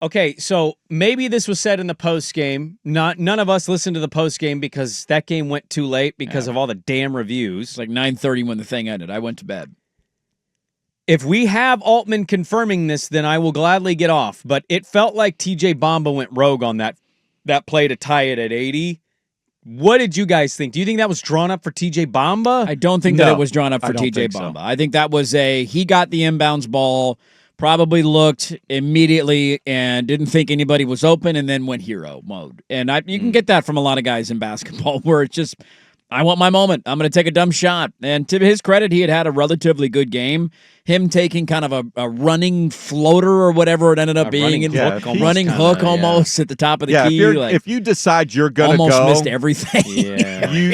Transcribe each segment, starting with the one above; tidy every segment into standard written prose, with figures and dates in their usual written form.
Okay, so maybe this was said in the post game. None of us listened to the post game because that game went too late because of all the damn reviews. It's like 9:30 when the thing ended. I went to bed. If we have Altman confirming this, then I will gladly get off. But it felt like TJ Bamba went rogue on that play to tie it at 80. What did you guys think? Do you think that was drawn up for TJ Bamba? I don't think that it was drawn up for TJ Bamba. I think that was he got the inbounds ball, probably looked immediately and didn't think anybody was open and then went hero mode. And you can get that from a lot of guys in basketball where it's just, I want my moment. I'm going to take a dumb shot. And to his credit, he had a relatively good game. Him taking kind of a running floater or whatever it ended up being, running hook almost at the top of the key. If you decide you're going to go, almost missed everything.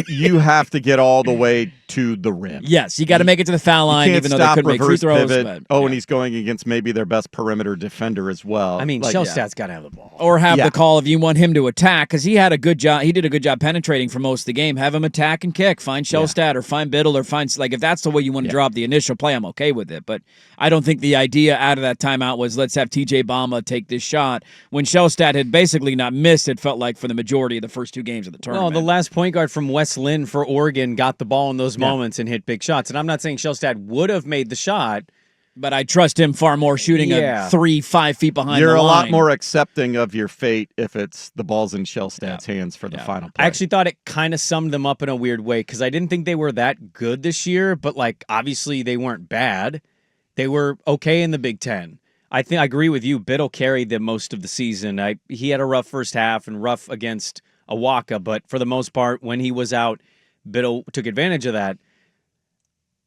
you have to get all the way to the rim. Yes, you got to make it to the foul line, even though they couldn't make free throws. And he's going against maybe their best perimeter defender as well. I mean, Shellstad's got to have the ball. Or have the call if you want him to attack, because he had a good job. He did a good job penetrating for most of the game. Have him attack and kick. Find Shellstad or find Biddle or find, if that's the way you want to drop the initial play, I'm okay with it. But I don't think the idea out of that timeout was let's have TJ Bamba take this shot when Shellstad had basically not missed, it felt like, for the majority of the first two games of the tournament. Well, the last point guard from West Lynn for Oregon got the ball in those moments and hit big shots. And I'm not saying Shellstad would have made the shot, but I trust him far more shooting a 3-5 feet behind You're the line. a lot more accepting of your fate if it's the ball's in Shellstad's hands for the final play. I actually thought it kind of summed them up in a weird way because I didn't think they were that good this year, but obviously they weren't bad. They were okay in the Big Ten. I agree with you. Biddle carried them most of the season. He had a rough first half and rough against Awaka, but for the most part, when he was out, Biddle took advantage of that.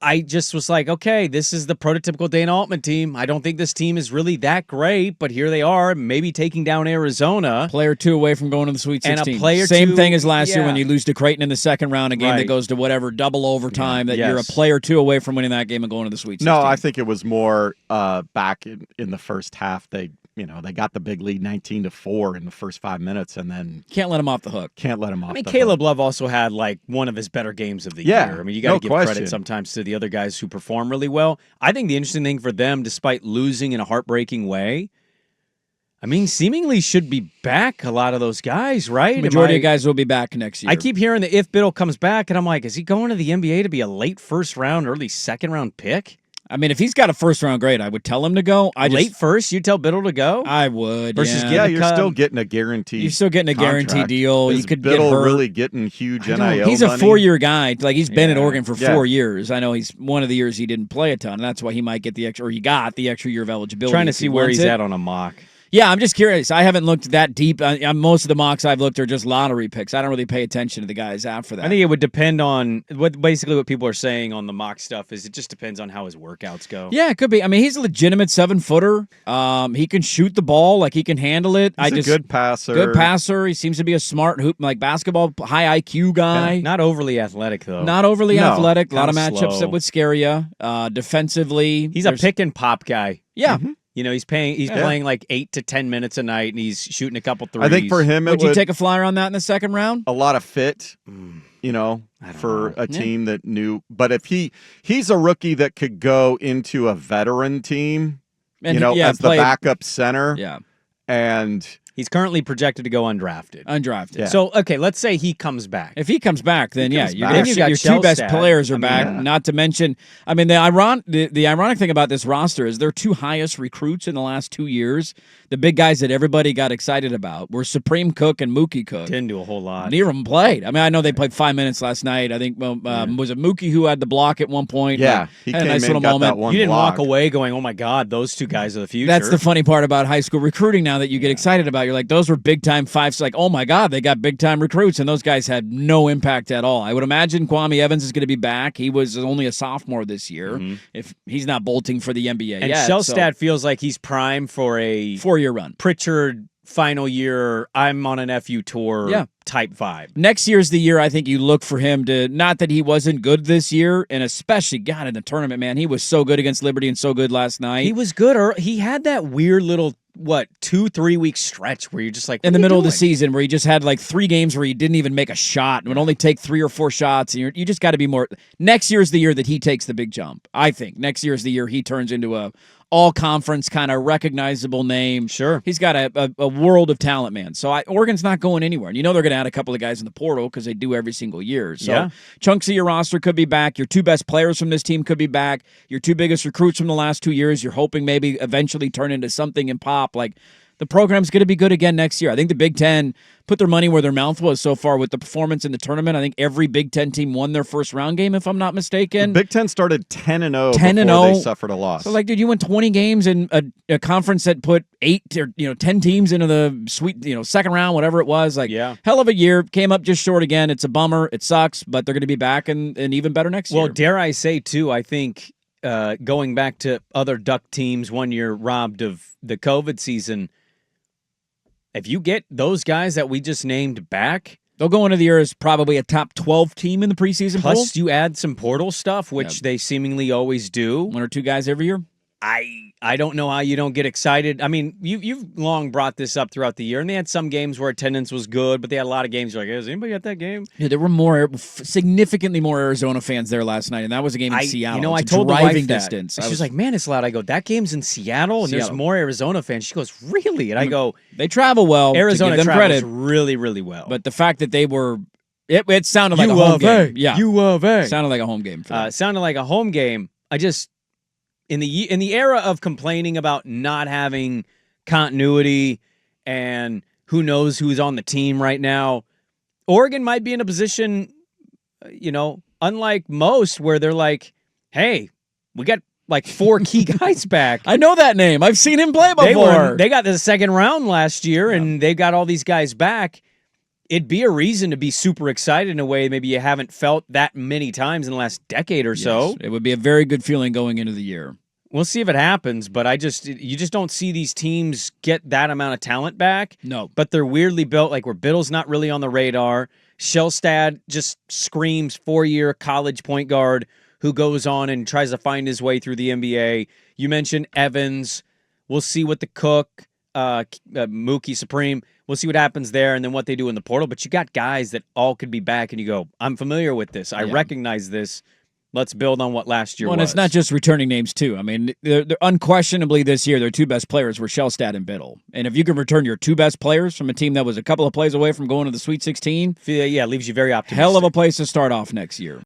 I just was like, okay, this is the prototypical Dana Altman team. I don't think this team is really that great, but here they are, maybe taking down Arizona. Player 2 away from going to the Sweet 16. And a player Same 2, thing as last year when you lose to Creighton in the second round, a game that goes to whatever, double overtime, you're a player 2 away from winning that game and going to the Sweet 16. No, I think it was more back in the first half. They got the big lead 19-4 in the first 5 minutes, and then can't let him off the hook. Caleb Love also had one of his better games of the year. I mean, you got to give credit sometimes to the other guys who perform really well. I think the interesting thing for them, despite losing in a heartbreaking way, I mean, seemingly should be back, a lot of those guys, right? The majority of guys will be back next year. I keep hearing that if Biddle comes back, and I'm like, is he going to the NBA to be a late first round, early second round pick? I mean, if he's got a first-round grade, I would tell him to go. Late first, you tell Biddle to go? I would, versus you're still getting a guarantee. You're still getting a guarantee deal. Is you could Biddle get hurt. really getting huge NIL He's a money? 4-year guy. He's been at Oregon for 4 years. I know he's one of the years he didn't play a ton, and that's why he might get the extra, or he got the extra year of eligibility. Trying to see where he's at on a mock. Yeah, I'm just curious. I haven't looked that deep. Most of the mocks I've looked are just lottery picks. I don't really pay attention to the guys after that. I think it would depend on what people are saying on the mock stuff is it just depends on how his workouts go. Yeah, it could be. I mean, he's a legitimate 7-footer. He can shoot the ball. He can handle it. He's a good passer. Good passer. He seems to be a smart basketball, high IQ guy. Yeah, not overly athletic, though. Not overly athletic. A lot of matchups that would scare you. Defensively. He's a pick and pop guy. Yeah. Mm-hmm. He's playing 8 to 10 minutes a night, and he's shooting a couple threes. I think for him, would you take a flyer on that in the second round? A lot of fit, for a team that knew. But if he's a rookie that could go into a veteran team, as the backup center. Yeah. And he's currently projected to go undrafted. Yeah. So, okay, let's say he comes back. If he comes back, then your your two best players are back. Not to mention, the ironic thing about this roster is their two highest recruits in the last 2 years, the big guys that everybody got excited about, were Supreme Cook and Mookie Cook. Didn't do a whole lot. Neither of them played. I know they played 5 minutes last night. I think was it Mookie who had the block at one point? Yeah, he had came a nice in, little got moment. that one You didn't block. walk away going, "Oh my God, those two guys are the future." That's the funny part about high school recruiting now that you get excited about. You're like, those were big time fives. Like, oh my God, they got big time recruits, and those guys had no impact at all. I would imagine Kwame Evans is going to be back. He was only a sophomore this year. Mm-hmm. If he's not bolting for the NBA and yet. Shellstad feels like he's primed for a 4-year run. Pritchard final year, I'm on an FU tour type vibe. Next year's the year I think you look for him to, not that he wasn't good this year, and especially, God, in the tournament, man, he was so good against Liberty and so good last night. He was good. He had that weird little, 2-3 week stretch where you're just like, in the middle of the season where he just had 3 games where he didn't even make a shot and would only take 3 or 4 shots. And you just got to be more. Next year's the year that he takes the big jump. I think next year's the year he turns into a all-conference kind of recognizable name. Sure. He's got a world of talent, man. So Oregon's not going anywhere. And you know they're going to add a couple of guys in the portal because they do every single year. So chunks of your roster could be back. Your 2 best players from this team could be back. Your 2 biggest recruits from the last 2 years, you're hoping maybe eventually turn into something and pop. Like, the program's going to be good again next year. I think the Big Ten put their money where their mouth was so far with the performance in the tournament. I think every Big Ten team won their first round game, if I'm not mistaken. The Big Ten started 10-0 before they suffered a loss. So, like, dude, you win 20 games in a conference that put 8 or 10 teams into the second round, whatever it was. Like, hell of a year. Came up just short again. It's a bummer. It sucks, but they're going to be back and even better next year. Well, dare I say, too, I think going back to other Duck teams one year robbed of the COVID season, if you get those guys that we just named back, they'll go into the year as probably a top 12 team in the preseason pool. Plus, you add some portal stuff, which they seemingly always do. 1 or 2 guys every year. I don't know how you don't get excited. I mean, you've long brought this up throughout the year, and they had some games where attendance was good, but they had a lot of games you're like, hey, has anybody at that game? Yeah, there were significantly more Arizona fans there last night, and that was a game in Seattle. I told the wife distance. She was like, man, it's loud. I go, that game's in Seattle, and there's more Arizona fans. She goes, really? And I go, they travel well. Arizona travels really, really well. But the fact that they were, it sounded like a home game. Yeah, U of A. Sounded like a home game. Sounded like a home game. In the era of complaining about not having continuity and who knows who's on the team right now, Oregon might be in a position, unlike most, where they're like, hey, we got like 4 key guys back. I know that name. I've seen him play before. They got the second round last year, and they got all these guys back. It'd be a reason to be super excited in a way maybe you haven't felt that many times in the last decade or so. It would be a very good feeling going into the year. We'll see if it happens, but you just don't see these teams get that amount of talent back. No. But they're weirdly built, like where Biddle's not really on the radar. Shellstad just screams 4-year college point guard who goes on and tries to find his way through the NBA. You mentioned Evans. We'll see what the Cook, Mookie Supreme, we'll see what happens there and then what they do in the portal. But you got guys that all could be back, and you go, I'm familiar with this. I recognize this. Let's build on what last year was. And it's not just returning names, too. I mean, they're unquestionably this year, their 2 best players were Shellstad and Biddle. And if you can return your 2 best players from a team that was a couple of plays away from going to the Sweet 16, leaves you very optimistic. Hell of a place to start off next year.